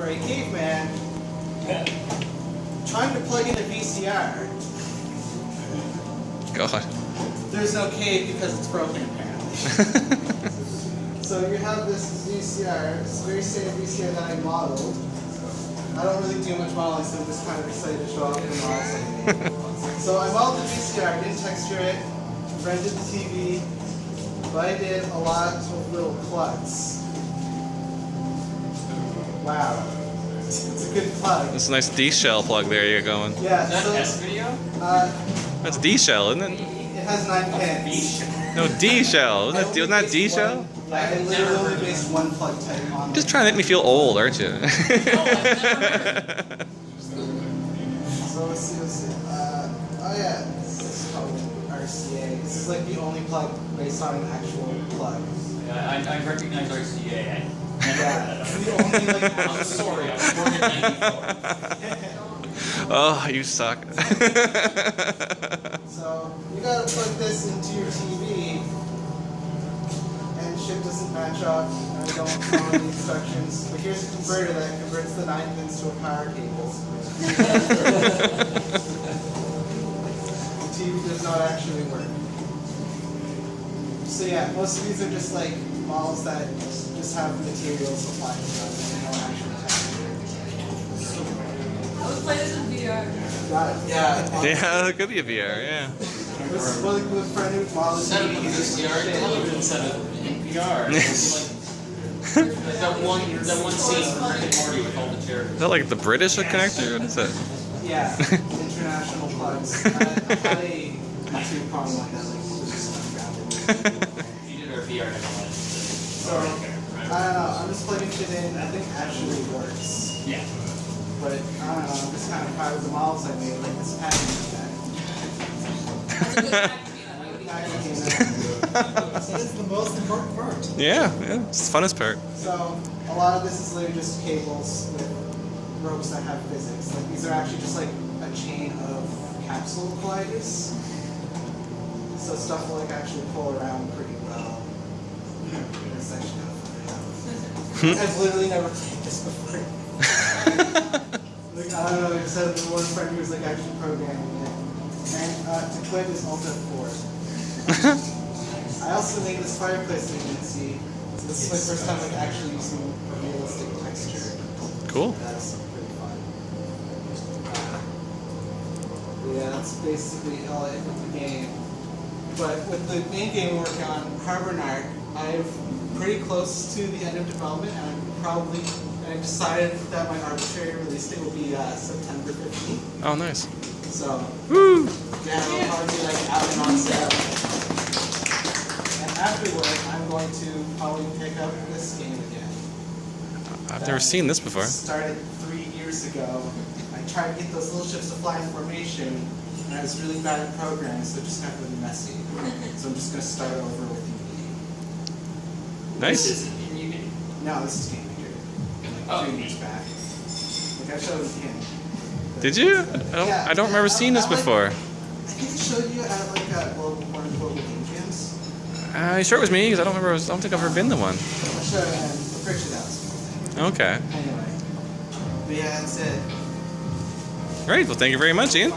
for a caveman trying to plug in a VCR. God. There's no cave because it's broken apparently. So you have this VCR, it's a very same VCR that I modeled. I don't really do much modeling, so I'm just kind of excited to show off the models I made. So I modeled the VCR, didn't texture it, rendered the TV, but I did a lot of little plugs. Wow. It's a good plug. That's a nice D-shell plug there you're going. Yeah, Is that so, S-video? That's D-shell, isn't it? It has 9 pins. No, D-shell. Isn't that D-shell? Yeah, I literally only based one plug type on Just trying to make me feel old, aren't you? So let's see. Oh yeah, this is called RCA. This is like the only plug based on an actual plug. Yeah, I recognize RCA. Yeah, it's the only like I'm sorry, I was born in '94. Oh, you suck. So you gotta plug this into your TV, and shit doesn't match up. I don't follow the instructions. But here's a converter that converts the 9 pins to a power cable. The TV does not actually work. So yeah, most of these are just like models that just have materials applied to them and no actual texture. Let's play this in VR. Got it. Yeah. Yeah, it could be a VR, yeah. This is really good friend who modeled Instead of TV. VCR, television set of VR. That one scene from Rick and Morty with all the chairs. Is that like the British connector? What is it? Yeah, international plugs. I had a two-prong one that like was just ungrounded. You did our VR demo. So, I don't know, I'm just plugging shit in, I think it actually works. Yeah. But, I don't know, I'm just kind of proud of the models I made, like this packaging guy. That's the most important part. Yeah, it's the funnest part. So, a lot of this is literally just cables with ropes that have physics. Like, these are actually just like a chain of capsule colliders. So stuff will like actually pull around pretty well. It's actually kind of fun. I've literally never played this before. Like, I don't know, except the one friend who was like actually programming it. And to quit is Alt F4. I also made this fireplace that you can see. So this is my first time like actually using a realistic texture. Cool. That's pretty fun. Yeah, that's basically all I did with the game. But with the main game we're working on, Harbor Narc, I'm pretty close to the end of development, and I decided that my arbitrary release date will be September 15th. Oh, nice. So, Woo! yeah, it'll probably be like out and on sale. And afterward, I'm going to probably pick up this game again. I've never seen this before. Started 3 years ago. I tried to get those little ships to fly in formation, and I was really bad at programming, so it just got really messy. So I'm just going to start over with Unity. Nice. This isn't in Unity. No, this is Game Maker. Like 3 years back. Like I showed it to him. Did you? I don't remember seeing this before. I think I showed you at like one of the global game jams. You sure it was me? Because I don't think I've ever been to one. I'll show you the picture that was cool. Okay. Anyway. But yeah, that's it. Great. Well, thank you very much, Ian.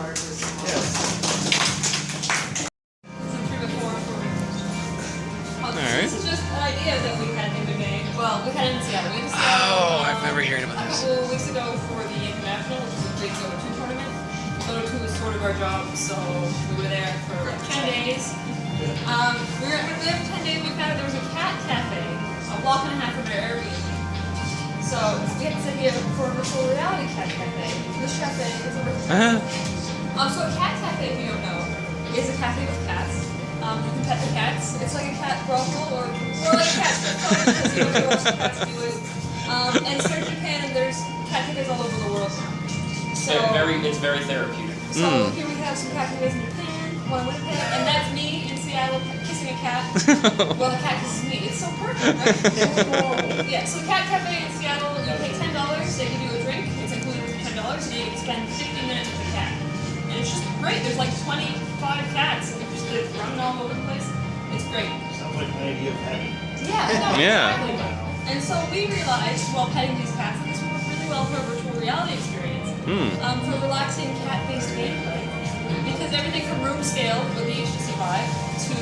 This is just an idea that we had in the game. Well, we had it in Seattle. We had Seattle Oh, I've never heard about a this. couple weeks ago for the International, which is a big Dota 2 tournament. Dota 2 is sort of our job, so we were there for like 10 days. We were there for 10 days. We found out there was a cat cafe a block and a half from our Airbnb. So we had to sit here for a virtual reality cat cafe. This cafe is a virtual. So a cat cafe, if you don't know, is a cafe with cats. You can pet the cats. It's like a cat brothel or like a cat strip club because you know what cats do it. And it's here in Japan, and there's cat cafes all over the world. So It's very therapeutic. So here we have some cat cafes in Japan, one in Winnipeg, and that's me in Seattle kissing a cat. Well, the cat kisses me. It's so perfect, right? Yeah. So cat cafe in Seattle, you pay $10. They give you a drink. It's included with $10, and you get to spend 15 minutes with the cat. And it's just great. There's like 25 cats, and they're running all over the place. It's great. Sounds like an idea of having. Yeah, no, Yeah. exactly. And so we realized while petting these cats that this would work really well for relaxing cat-based gameplay. Because everything from room scale with the HGC Vive to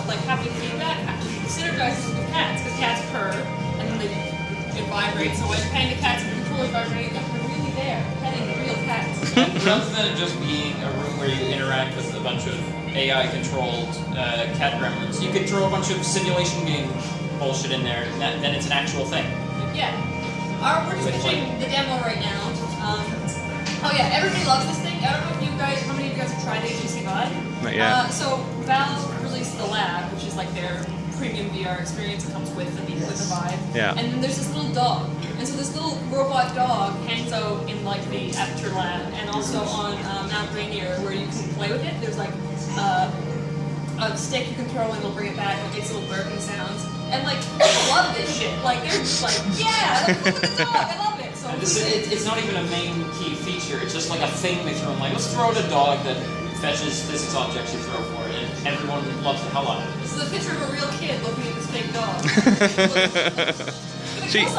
like haptic feedback synergizes with cats, because cats purr and then it vibrates. So when you're petting the cats and the controllers vibrate, like we're really there, petting real cats. And rather than it just being a room where you interact with a bunch of AI-controlled cat gremlins, you could throw a bunch of simulation game bullshit in there, and then it's an actual thing. Yeah. We're just pitching the demo right now. Oh yeah, everybody loves this thing. I don't know if you guys, how many of you guys have tried HGC Vive? Not yet. So Valve released the Lab, which is like their premium VR experience. It comes with the Vive. Yeah. And then there's this little dog. And so this little robot dog hangs out in like the Aperture Lab and also on Mount Rainier where you can play with it. There's like a stick you can throw and it'll bring it back and it makes little barking sounds. And like, people love this shit. Like, they're just like, yeah, like, look at the dog, I love it. So It's not even a main key feature, it's just like a thing they throw in, like, let's throw out a dog that fetches physics objects you throw for it, and everyone loves the hell out of it. This is a picture of a real kid looking at this fake dog.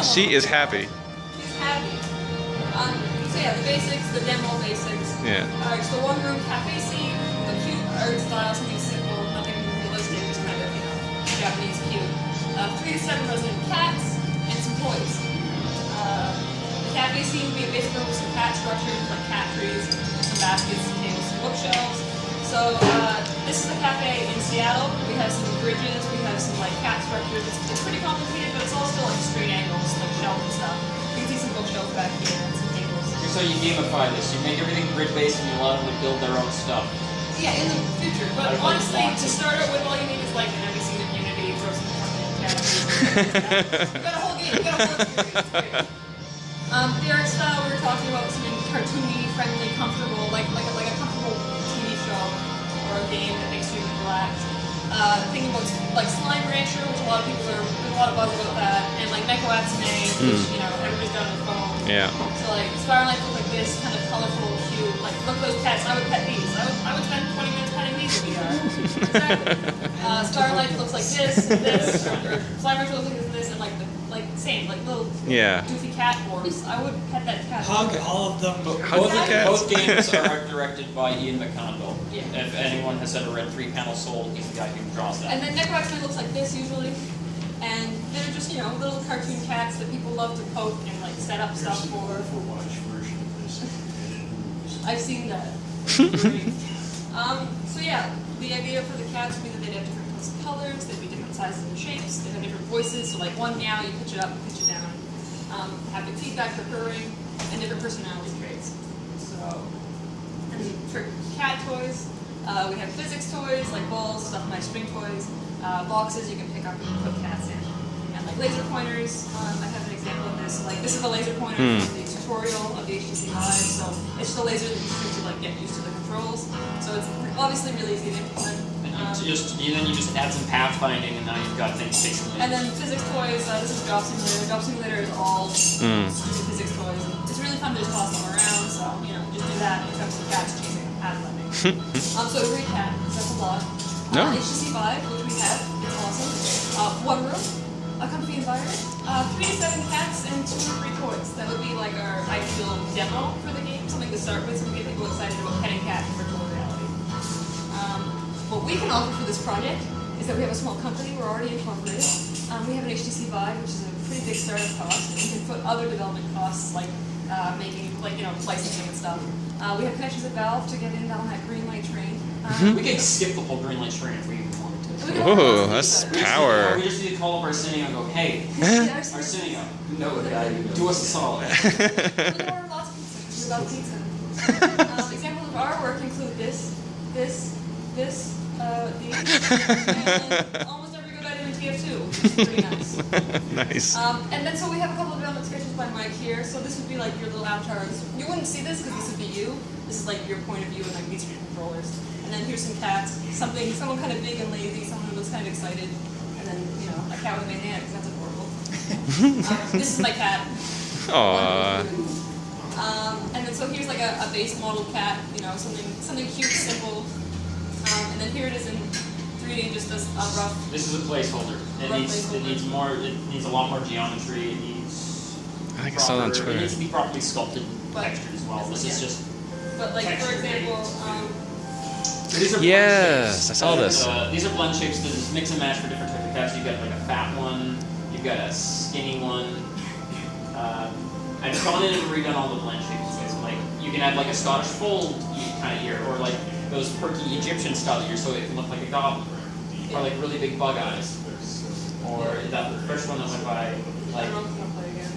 She is happy. She's happy. So yeah, the basics, the demo basics. Yeah. Alright, so one room cafe scene, a cute art style, something simple, nothing realistic, just kind of, Japanese cute. 3 to 7 resident cats, and some toys. The cafe scene would be a basic room with some cat structures, like cat trees, some baskets, some tables, some bookshelves. So this is a cafe in Seattle. We have some bridges, we have some like cat structures. It's pretty complicated, but it's all still like straight angles, like shelves and stuff. You can see some bookshelves back here and some tables. Here's how you gamify this. You make everything grid-based and you allow them to build their own stuff. Yeah, in the future. But Like honestly, lots to of- start out with, all you need is like an NBC of Unity, throw some cat trees. You got a whole game, you got a whole experience. It's great. The art style we were talking about was something cartoony, friendly, comfortable, like a comfortable TV show or a game that makes you relax. Thinking about like Slime Rancher, which a lot of people there's a lot of buzz about that, and like Neko Atsume, which everybody's got on the phone. Yeah. So like Spiral Life looks like this, kind of colorful, cute. Like look at those pets. I would pet these. I would spend 20 minutes petting these in VR. Exactly. Spiral Life looks like this, and this. Or Slime Rancher looks like this, and like the same, like little goofy cat orbs. I would pet that cat. Hug all of them. Hug the cats. Both games are art directed by Ian McConville. Yeah. If anyone has ever read 3-Panel Soul, he's the guy who draws that. And then Neko Atsume looks like this usually. And they're just, little cartoon cats that people love to poke and like set up stuff for. Watch version of this. I've seen that. So yeah, the idea for the cats would be that they'd have different colors, they'd be different sizes and shapes, they'd have different voices, so like one meow, you pitch it up, you pitch it down. Haptic feedback for purring, and different personality traits. So, and for cat toys, we have physics toys, like balls, stuff my string toys, boxes you can pick up and put cats in. And like laser pointers, I have an example of this. Like this is a laser pointer from the tutorial of the HGC Live, so it's just a laser that you use to like get used to the controls. So it's obviously really easy to implement. Then you just add some pathfinding, and now you've got things basically. And then physics toys, this is Job Simulator. Job Simulator is all stupid physics toys. It's really fun to just toss them around, so, just do that. You have some cats chasing pathfinding. So to recap, because that's a lot. No. HGC Vive, which we have, it's awesome. One room, a comfy environment, 3 to 7 cats, and 2 or 3 toys. That would be like our ideal demo for the game, something to start with, so we get people excited about petting cats in virtual reality. What we can offer for this project is that we have a small company, we're already incorporated. We have an HGC Vive, which is a pretty big startup cost, and we can put other development costs like licensing and stuff. We have connections at Valve to get in on that green light train. We could skip the whole green light train if we even wanted to. We can offer Ooh, lots of that's feedback. power. We just need to call up Arsenio and go, hey, Yeah, Arsenio, do us a solid. We order lots of pizza. We love pizza. Examples of our work include this, these, and almost every good item in TF2, which is pretty nice. Nice. And then so we have a couple of development sketches by Mike here. So this would be like your little avatar. You wouldn't see this because this would be you. This is like your point of view and like these are your controllers. And then here's some cats. Someone kind of big and lazy. Someone who looks kind of excited. And then a cat with a banana because that's adorable. This is my cat. Aww. And then so here's like a base model cat. Something cute, simple. And then here it is in 3D, just a rough. This is a placeholder. It needs a lot more geometry. It needs I think I saw it on It Twitter. needs to be properly sculpted But- textured as well. This is just. But like for example, These are blend Yes, shapes. I saw this. These are blend shapes. This is mix and match for different types of cats. You've got like a fat one. You've got a skinny one. I've gone in and redone all the blend shapes. So like you can have like a Scottish fold kind of ear, or like those perky Egyptian style ears, so it can look like a goblin, or like really big bug eyes, or that first one that went by I like don't know if I'm gonna play again.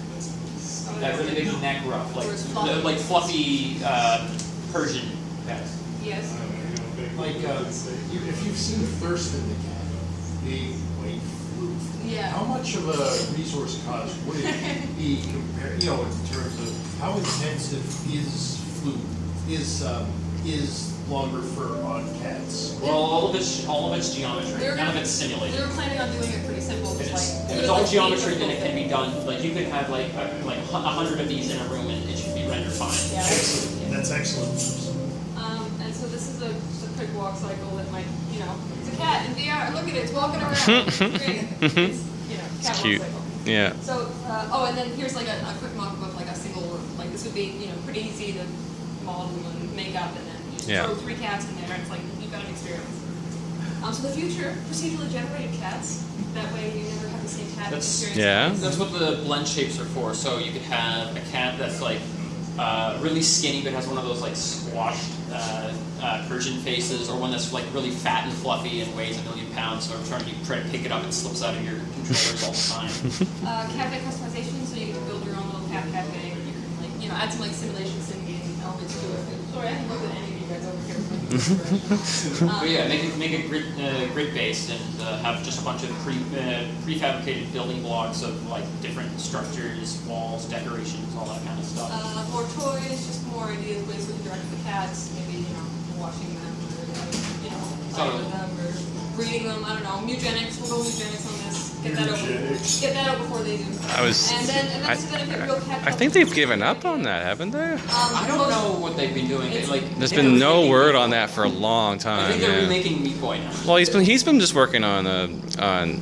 that really big neck ruff, Or it's fluffy. like fluffy Persian cats. Yes. Like, if you've seen Thirst in the Cat, big white flute, Yeah. how much of a resource cost would it be compared, in terms of how intensive is flute, is longer fur on cats? Well, all of it's geometry. They're None of gonna- it's simulated. They were planning on doing it pretty simple, just like. If it's all geometry, then it can be done. Like you could have like 100 of these in a room, and it should be rendered fine. Yeah. Excellent, that's excellent. And so this is a quick walk cycle that might, it's a cat in VR. Look at it, it's walking around. It's great. It's, cat walk cute. cycle. Yeah. So, and then here's like a quick mock-up of like a single room. Like this would be, pretty easy to model and make up, and then you just throw 3 cats in there, and it's like you've got an experience. So the future, procedurally generated cats. That way you never have the same cat experience. Yeah. That's what the blend shapes are for. So you could have a cat that's like really skinny but has one of those like squashed Persian faces, or one that's like really fat and fluffy and weighs 1 million pounds. So every time you try to pick it up, it slips out of your controllers all the time. Cafe customization, so you can build your own little cat cafe. You can add some like simulation sim game elements to it. Sorry, I haven't looked at any of you guys over here. But yeah, make it grid based and have just a bunch of prefabricated building blocks of like different structures, walls, decorations, all that kind of stuff. More toys, just more ideas, ways we can direct the cats, maybe, washing them, or, fighting them, or breeding them, I don't know, mutagenics, we'll go mutagenics on this, get that out before they do. And then if you're real cat I think they've given up on that, haven't they? I don't know what they've been doing. There's been no word on that for a long I time. think they're Yeah. remaking Meat Boy now. Well, he's been just working on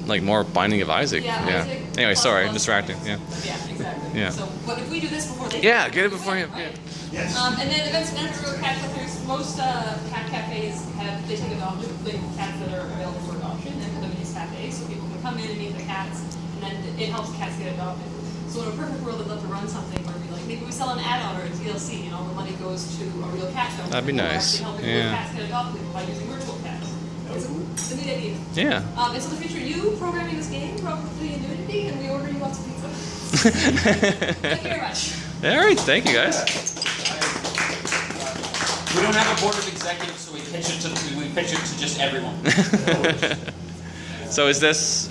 like more Binding of Isaac. Yeah, Isaac Anyway, plus sorry, plus distracting. plus. Yeah. Yeah, exactly. Yeah. So, but if we do this before they Yeah, get it before you. right? Yes. And then events and for real cat collectors, most cat cafes they take adopted cats that are available for adoption and put them in these cafes, so people can come in and meet the cats, and then it helps cats get adopted. So in a perfect world, I'd love to run something where maybe we sell an add-on or a DLC, and all the money goes to a real cat film. That'd be nice. Helping real cats get adopted by using virtual cats. It's a neat idea. Yeah. And so in the future, you programming this game, probably in Unity, and we order you lots of pizza. Thank you very much. All right, thank you guys. We don't have a board of executives, so we pitch it to just everyone. So is this?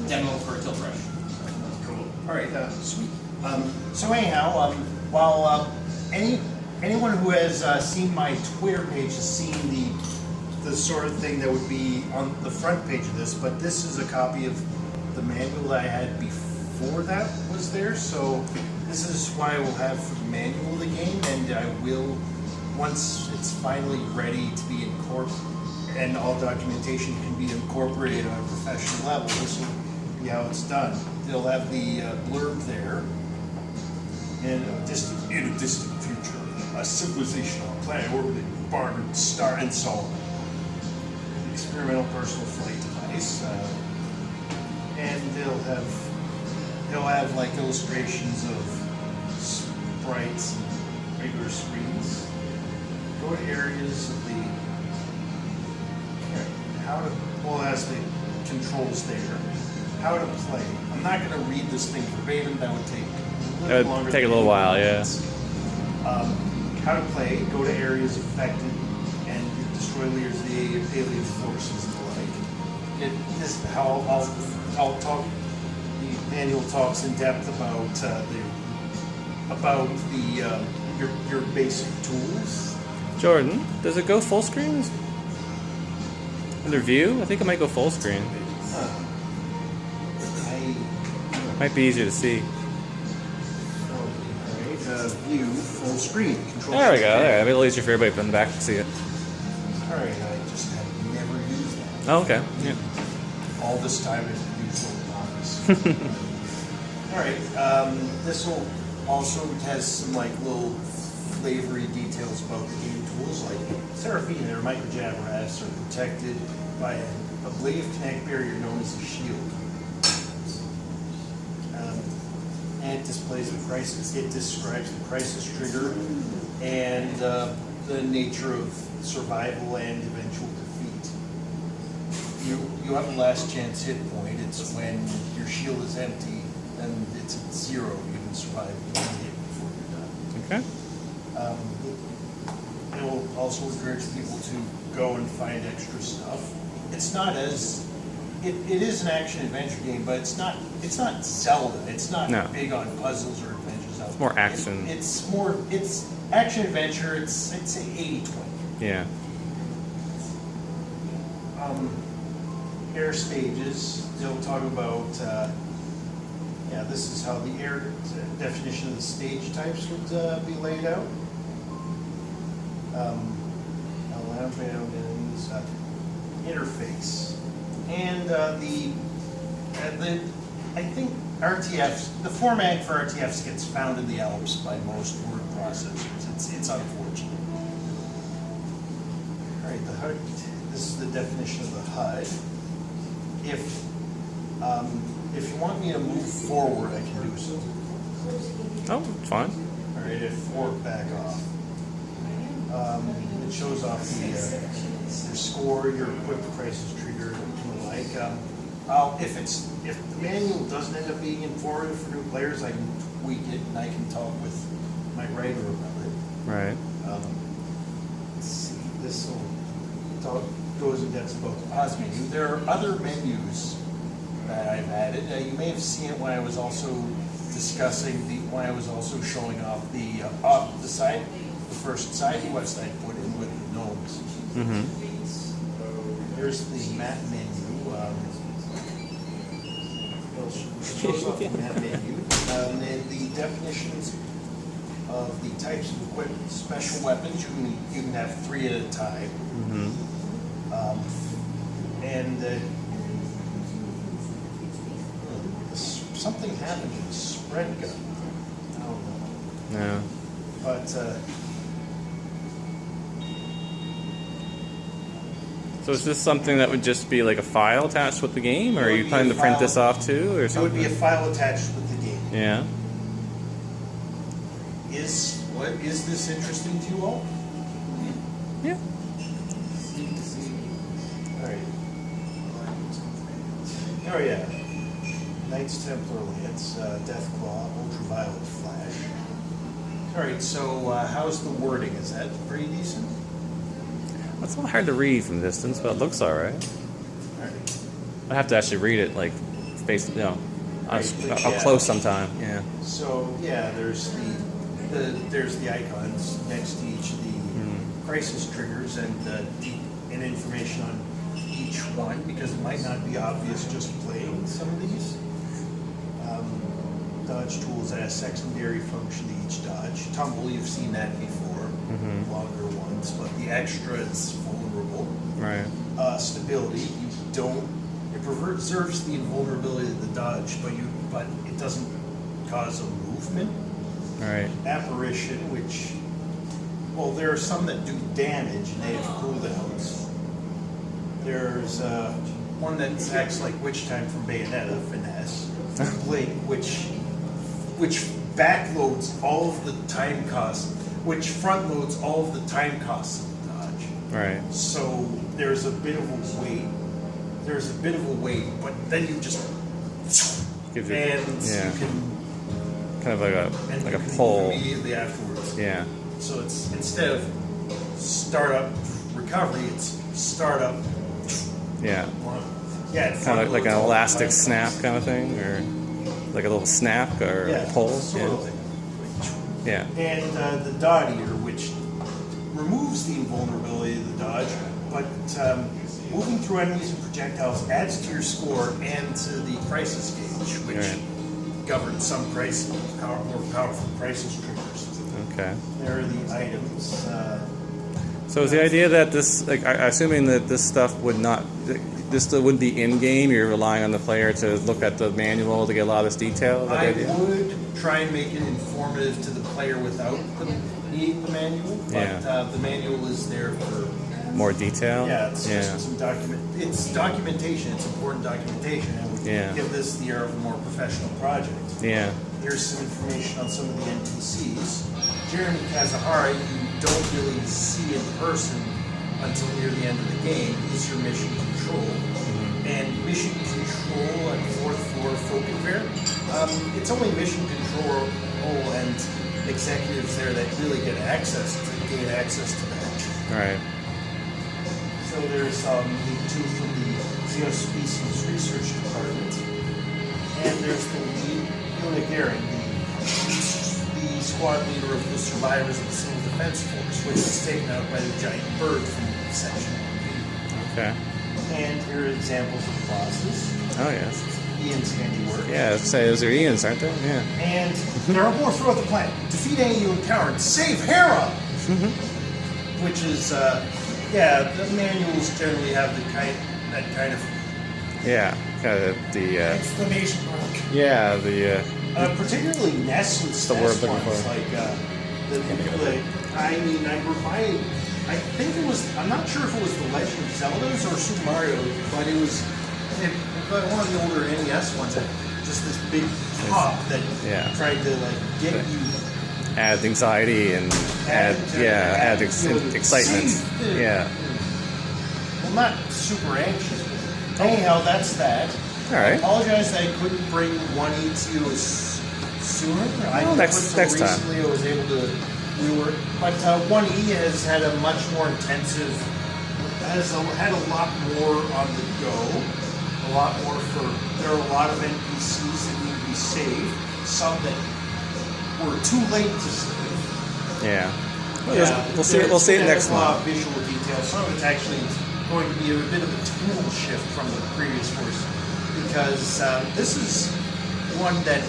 Demo for Tilt Rush. Cool. All right, sweet. So anyhow, while anyone who has seen my Twitter page has seen the sort of thing that would be on the front page of this, but this is a copy of the manual that I had before that was there. So this is what I will have for the manual of the game, and I will, once it's finally ready to be incorporated and all documentation can be incorporated on a professional level, this will be how it's done. They'll have the blurb there. In a distant future, a civilization on a planet orbiting barbed star and so on. Experimental personal flight device, and they'll have like illustrations of sprites and regular screens. Go to areas of the as the controls there. How to play. I'm not going to read this thing verbatim. That would take a little longer. Take a little while, yeah. How to play. Go to areas affected and destroy leaders of the alien forces and the like. I'll talk. The manual talks in depth about your basic tools. Jordan, does it go full screen? Under view? I think it might go full screen. Might be easier to see. View full screen. Control. There we go. There, it'll be a little easier for everybody from the back to see it. All right, I just have never used that. Oh, okay. Yeah. All this time I've used August. Alright, this will also has some like little flavory details about the game tools, like Seraphine or Microjabberats are protected by a blade of kinetic barrier known as a shield. And it displays the crisis. It describes the crisis trigger and the nature of survival and eventual defeat. You have a last chance hit point. It's when your shield is empty and it's at 0. You can survive one hit before you're done. Okay. It will also encourage people to go and find extra stuff. It's not as it is an action adventure game, but it's not Zelda. It's not big on puzzles or adventures. It's more action. It's action adventure. It's I'd say 80-20. Yeah. Air stages. They'll talk about. This is how the air definition of the stage types would be laid out. Interface, and I think RTFs. The format for RTFs gets found in the Alps by most word processors. It's unfortunate. All right, the HUD. This is the definition of the HUD. If you want me to move forward, I can do so. Oh, fine. All right, if forward, back off. It shows off your score, your equipped crisis trigger, and the like. If the manual doesn't end up being informative for new players, I can tweak it and I can talk with my writer about it. Right. Let's see. This goes in depth about the pause menu. There are other menus that I've added. You may have seen it when I was also showing off the side. The first side quest I put in with the gnomes. Mm-hmm. There's the map menu. Shows off the map menu. And the definitions of the types of equipment. Special weapons, you can have 3 at a time. Mm-hmm. Something happened to the spread gun. I don't know. Yeah. But So is this something that would just be like a file attached with the game, or are you planning to print this off too, or it something? would be a file attached with the game. Yeah. Is this interesting to you all? Yeah. All right. Oh yeah. Knights Templar Lance, Deathclaw, Ultraviolet Flash. All right. So how's the wording? Is that pretty decent? It's a little hard to read from distance, but it looks all right. All right. I have to actually read it like up close sometime. Yeah. So yeah, there's the icons next to each of the crisis triggers and information on each one, because it might not be obvious just playing some of these. Dodge tools add a secondary function to each dodge. Tumble, you've seen that before, longer ones, but the extra is vulnerable. Right. Stability, it preserves the invulnerability of the dodge, but it doesn't cause a movement. Right. Apparition, which, there are some that do damage and they have cooldowns. There's one that acts like Witch Time from Bayonetta, Finesse. Blink, which backloads all of the time costs, which front loads all of the time costs of the dodge. Right. So there's a bit of a wait. But then you just Gives you, you can kind of like a move pull immediately afterwards. Yeah. So it's instead of startup recovery, it's startup. Yeah. Yeah. Kind of like an elastic snap kind of thing, or like a little snap or a pull. Sort of like. Yeah. And the Dot Eater, which removes the invulnerability of the dodge, but moving through enemies and projectiles adds to your score and to the crisis gauge, which governs some more powerful crisis triggers. Okay. There are the items. So is the idea that this, assuming that this stuff would not, this wouldn't be in game. You're relying on the player to look at the manual to get a lot of this detail. Is that the I idea? would try and make it informative to the player without needing the manual, but the manual is there for More detail. it's just some It's documentation. It's important documentation, and we give this the air of a more professional project. Yeah. Here's some information on some of the NPCs. Jeremy Kazahari, you don't really see in person until near the end of the game, is your mission control. And mission control at 4th floor Focus Fair, it's only mission control and executives there that really gain access to that. Right. So there's two from the Xenospecies Research Department, and there's the lead, Una Gehring, the squad leader of the survivors of the Civil Defense Force, which was taken out by the giant bird from Section 1B. Okay. And here are examples of bosses. Oh yes. Ian's handiwork. Yeah, let's say those are Ian's, aren't they? Yeah. And there are more throughout the planet. Defeat any you encounter and save Hera! Which is, the manuals generally have that kind of... Yeah, kind of the... exclamation mark. Yeah, the... particularly NES and the word SNES I'm looking ones, for. I think it was, I'm not sure if it was The Legend of Zelda's or Super Mario, but it was one of the older NES ones that just this big pop that tried to get you. Add anxiety and add excitement. Yeah. Well, not super anxious. Anyhow, that's that. All right. I apologize that I couldn't bring 1E to you sooner. Next time. Recently I was able to. But 1E has had a much more intensive. Had a lot more on the go. A lot more there are a lot of NPCs that need to be saved. Some that were too late to save. Yeah. We'll see it next month. A lot of month. visual details. Some of it's actually going to be a bit of a tonal shift from the previous course, because this is one that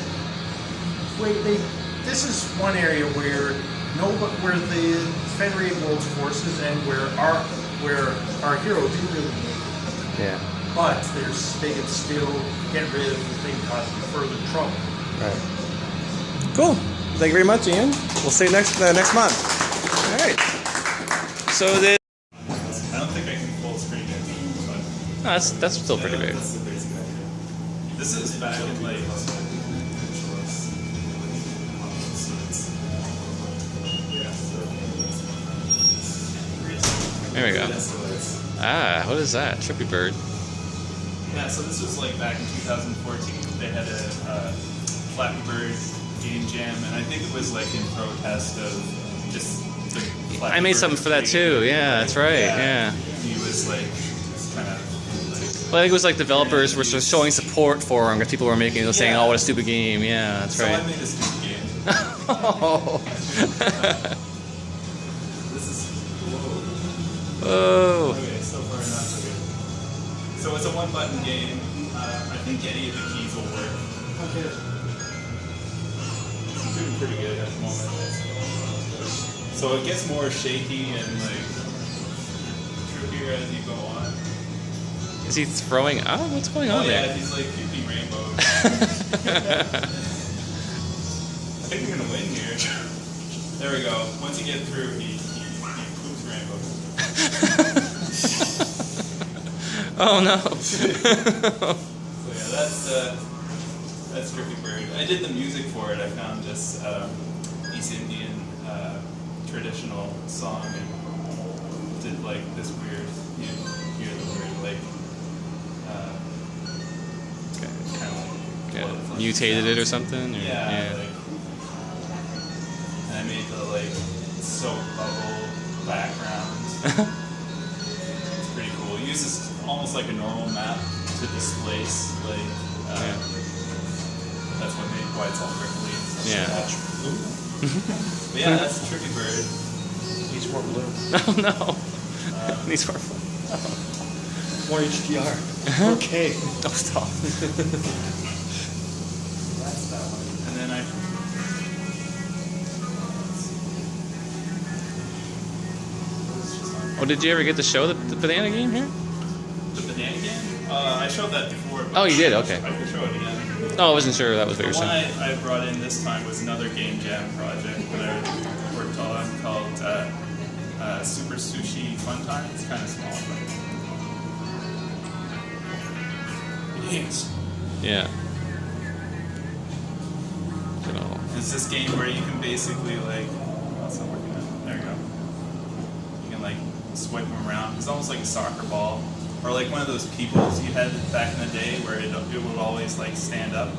this is one area where the Federated Worlds forces and where our hero didn't really make it. Yeah. But they can still get rid of the thing causing further trouble. Right. Cool. Thank you very much, Ian. We'll see you next month. All right. So I don't think I can full screen it, but that's still pretty big. that's the basic idea. This is back in like There we go. Ah, what is that? Trippy bird. Yeah, so this was like back in 2014. They had a Flappy Bird game jam, and I think it was like in protest of just the Flappy I made Bird something for that too. Yeah, that's right. Yeah. He was like kind of Well, I think it was like developers were just showing support for him because people were making it, saying, "Oh, what a stupid game." Yeah, that's so right. I made a stupid game. Oh. This is Oh. okay. So far, not so good. So it's a one-button game. I think any of the keys will work. Okay. I'm doing pretty good at the moment. So it gets more shaky and like trickier as you go on. Is he throwing? Oh, what's going on yeah, there? he's like pooking rainbows. I think we're gonna win here. There we go. Once you get through, he poops rainbows. Oh no. So yeah, that's Trippy Bird. I did the music for it. I found this East Indian traditional song and did like this weird, you hear the word like kind of like Mutated it or something? Or, yeah. Like, and I made the like soap bubble background. It's pretty cool. It uses almost like a normal map to displace like that's why it's all prickly and stuff. Yeah. But yeah, that's Trippy Bird. Needs more blue. Oh no. Needs more. More HDR. Okay. Oh, stop. That's that one. And then Oh, did you ever get to show the banana game here? the banana game? I showed that before. But Oh, you did? Okay. I can show it again. Oh, I wasn't sure that was what The you were one saying. I brought in this time was another game jam project that I worked on called Super Sushi Fun Time. It's kind of small, but games. Yeah. You know. It's this game where you can basically like, oh, it's not working out. There you go. You can like swipe them around. It's almost like a soccer ball, or like one of those peoples you had back in the day where it would always like stand up.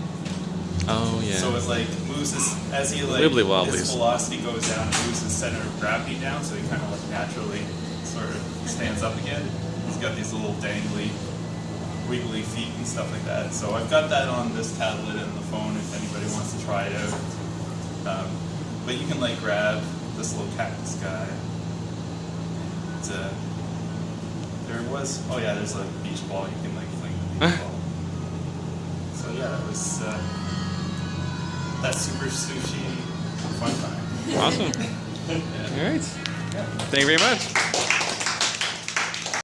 Oh yeah. So it like moves as he like Wibbly wobblies. his velocity goes down, it moves his center of gravity down, so he kind of like naturally sort of stands up again. He's got these little dangly, wiggly feet and stuff like that. So I've got that on this tablet and the phone if anybody wants to try it out. But you can like grab this little cactus guy. There's like a beach ball. You can like fling the beach ball. So yeah, it was that Super Sushi Fun Time. Awesome. Yeah. All right. Thank you very much.